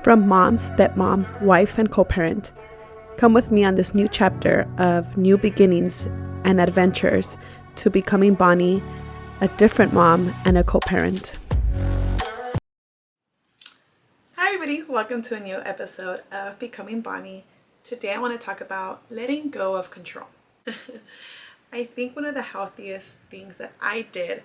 From mom, stepmom, wife, and co-parent, come with me on this new chapter of new beginnings and adventures to becoming Bonnie, a different mom and a co-parent. Hi everybody, welcome to a new episode of Becoming Bonnie. Today I want to talk about letting go of control. I think one of the healthiest things that I did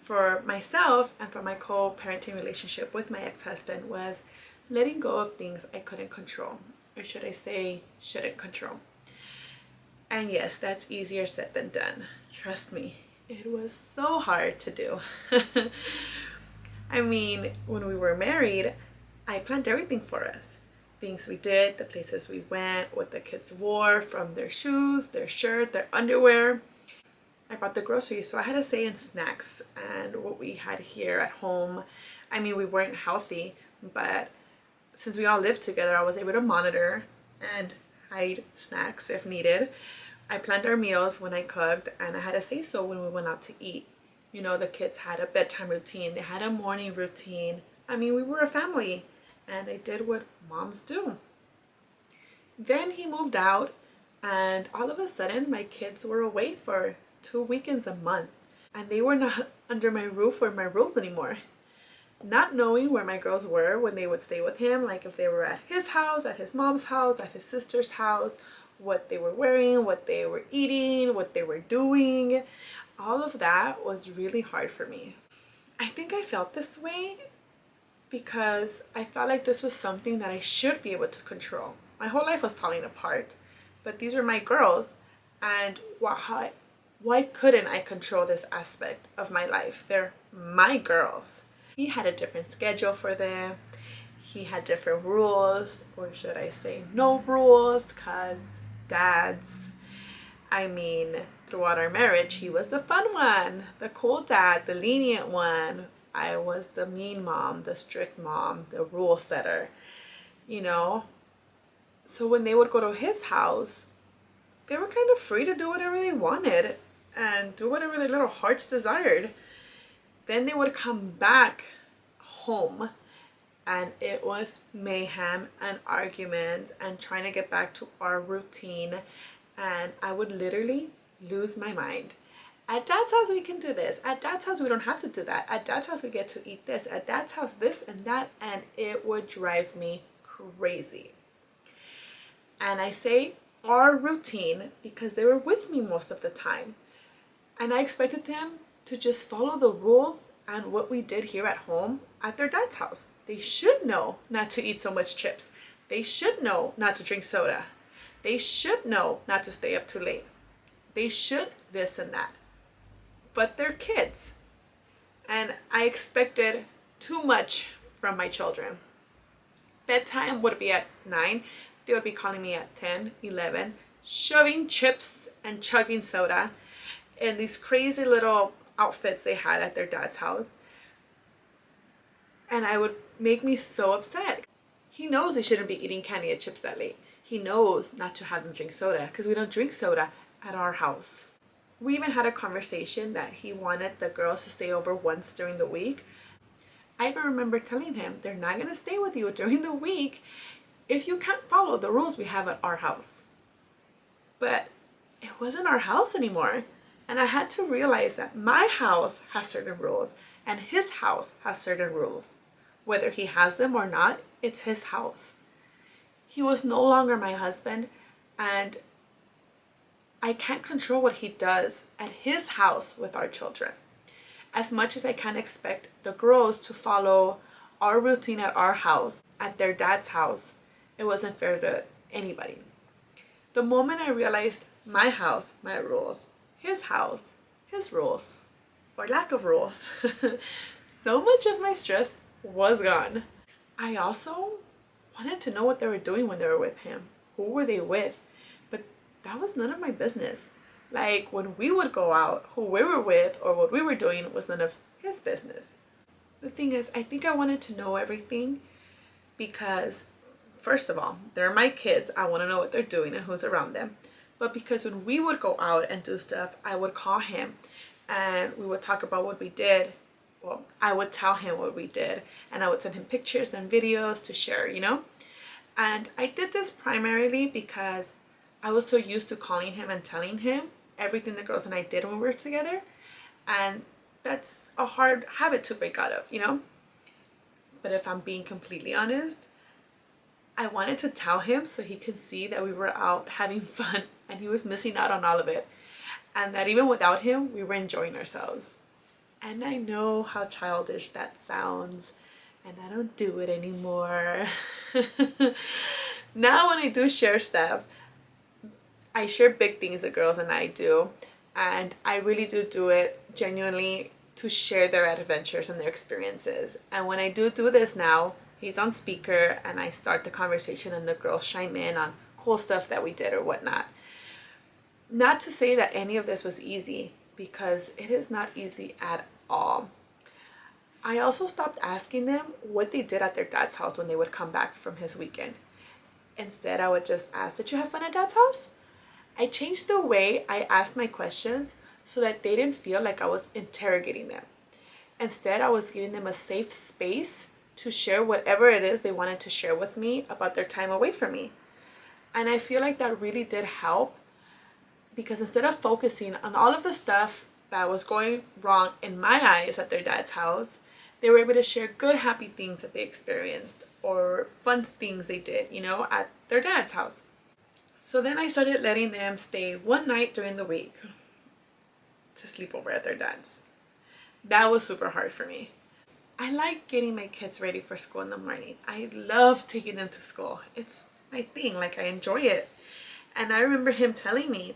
for myself and for my co-parenting relationship with my ex-husband was letting go of things I couldn't control, or should I say shouldn't control. And yes, that's easier said than done. Trust me, it was so hard to do. I mean, when we were married, I planned everything for us. Things we did, the places we went, what the kids wore, from their shoes, their shirt, their underwear. I bought the groceries, so I had a say in snacks and what we had here at home. I mean, we weren't healthy, but since we all lived together, I was able to monitor and hide snacks if needed. I planned our meals when I cooked, and I had a say so when we went out to eat. You know, the kids had a bedtime routine, they had a morning routine. I mean, we were a family, and I did what moms do. Then he moved out, and all of a sudden, my kids were away for 2 weekends a month, and they were not under my roof or my rules anymore. Not knowing where my girls were when they would stay with him, like if they were at his house, at his mom's house, at his sister's house, what they were wearing, what they were eating, what they were doing, all of that was really hard for me. I think I felt this way because I felt like this was something that I should be able to control. My whole life was falling apart, but these were my girls, and why couldn't I control this aspect of my life? They're my girls. He had a different schedule for them. He had different rules, or should I say no rules, because dads, I mean, throughout our marriage, he was the fun one, the cool dad, the lenient one. I was the mean mom, the strict mom, the rule setter, you know? So when they would go to his house, they were kind of free to do whatever they wanted and do whatever their little hearts desired. Then they would come back home, and it was mayhem and arguments and trying to get back to our routine, and I would literally lose my mind. At dad's house we can do this, at dad's house we don't have to do that, at dad's house we get to eat this, at dad's house this and that, and it would drive me crazy. And I say our routine because they were with me most of the time, and I expected them to just follow the rules and what we did here at home at their dad's house. They should know not to eat so much chips. They should know not to drink soda. They should know not to stay up too late. They should this and that. But they're kids. And I expected too much from my children. Bedtime would be at 9. They would be calling me at 10, 11, shoving chips and chugging soda in these crazy little outfits they had at their dad's house. And I would make me so upset. He knows they shouldn't be eating candy and chips that late. He knows not to have them drink soda because we don't drink soda at our house. We even had a conversation that he wanted the girls to stay over once during the week. I even remember telling him they're not going to stay with you during the week if you can't follow the rules we have at our house. But it wasn't our house anymore. And I had to realize that my house has certain rules and his house has certain rules. Whether he has them or not, it's his house. He was no longer my husband, and I can't control what he does at his house with our children. As much as I can't expect the girls to follow our routine at our house, at their dad's house, it wasn't fair to anybody. The moment I realized my house, my rules, his house, his rules, or lack of rules, so much of my stress was gone. I also wanted to know what they were doing when they were with him. Who were they with? But that was none of my business. Like when we would go out, who we were with or what we were doing was none of his business. The thing is, I think I wanted to know everything because, first of all, they're my kids. I want to know what they're doing and who's around them. But because when we would go out and do stuff, I would call him and we would talk about what we did, well, I would tell him what we did, and I would send him pictures and videos to share, And I did this primarily because I was so used to calling him and telling him everything the girls and I did when we were together. And that's a hard habit to break out of. But if I'm being completely honest, I wanted to tell him so he could see that we were out having fun and he was missing out on all of it. And that even without him, we were enjoying ourselves. And I know how childish that sounds, and I don't do it anymore. Now when I do share stuff, I share big things that girls and I do, and I really do it genuinely to share their adventures and their experiences. And when I do this now, he's on speaker and I start the conversation and the girls chime in on cool stuff that we did or whatnot. Not to say that any of this was easy, because it is not easy at all. I also stopped asking them what they did at their dad's house when they would come back from his weekend. Instead, I would just ask, did you have fun at dad's house? I changed the way I asked my questions so that they didn't feel like I was interrogating them. Instead, I was giving them a safe space to share whatever it is they wanted to share with me about their time away from me. And I feel like that really did help, because instead of focusing on all of the stuff that was going wrong in my eyes at their dad's house, they were able to share good, happy things that they experienced or fun things they did, at their dad's house. So then I started letting them stay one night during the week to sleep over at their dad's. That was super hard for me. I like getting my kids ready for school in the morning. I love taking them to school. It's my thing. Like, I enjoy it. And I remember him telling me,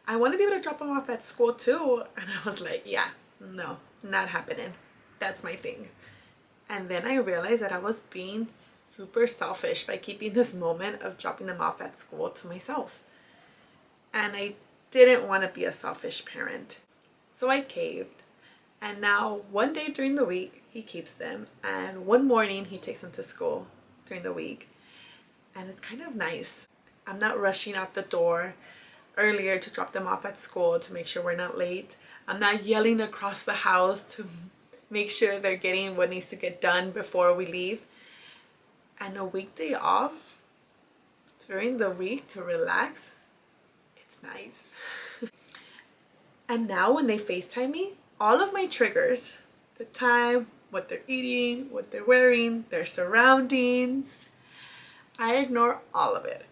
I want to be able to drop them off at school too. And I was like, yeah, no, not happening. That's my thing. And then I realized that I was being super selfish by keeping this moment of dropping them off at school to myself. And I didn't want to be a selfish parent. So I caved. And now one day during the week, he keeps them. And one morning, he takes them to school during the week. And it's kind of nice. I'm not rushing out the door earlier to drop them off at school to make sure we're not late. I'm not yelling across the house to make sure they're getting what needs to get done before we leave. And a weekday off during the week to relax, it's nice. And now when they FaceTime me, all of my triggers, the time, what they're eating, what they're wearing, their surroundings, I ignore all of it,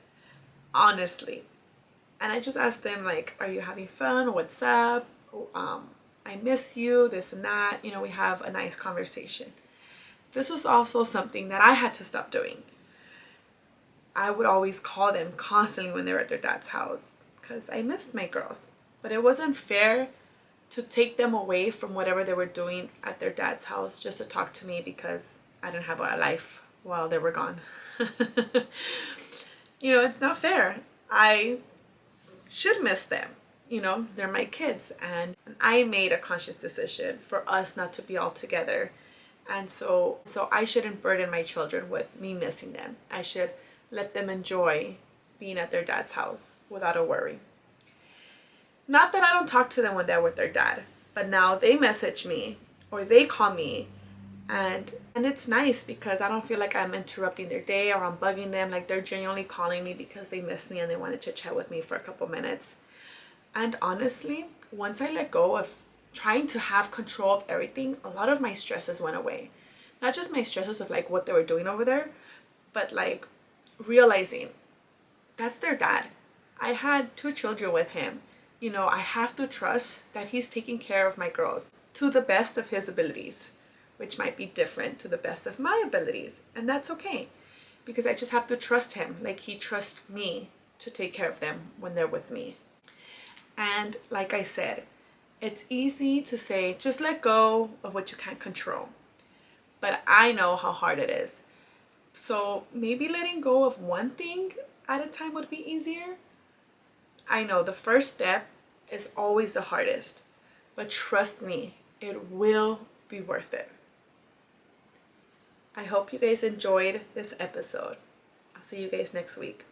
honestly. And I just ask them, like, are you having fun? What's up? I miss you, this and that. We have a nice conversation. This was also something that I had to stop doing. I would always call them constantly when they were at their dad's house because I missed my girls. But it wasn't fair to take them away from whatever they were doing at their dad's house just to talk to me because I didn't have a life while they were gone. It's not fair. I should miss them. They're my kids, and I made a conscious decision for us not to be all together. And so I shouldn't burden my children with me missing them. I should let them enjoy being at their dad's house without a worry. Not that I don't talk to them when they're with their dad, but now they message me or they call me, and it's nice because I don't feel like I'm interrupting their day or I'm bugging them. Like, they're genuinely calling me because they miss me and they wanted to chat with me for a couple minutes. And honestly, once I let go of trying to have control of everything, a lot of my stresses went away. Not just my stresses of like what they were doing over there, but like realizing that's their dad. I had 2 children with him. I have to trust that he's taking care of my girls to the best of his abilities, which might be different to the best of my abilities. And that's okay, because I just have to trust him like he trusts me to take care of them when they're with me. And like I said, it's easy to say, just let go of what you can't control. But I know how hard it is. So maybe letting go of one thing at a time would be easier. I know the first step is always the hardest, but trust me, it will be worth it. I hope you guys enjoyed this episode. I'll see you guys next week.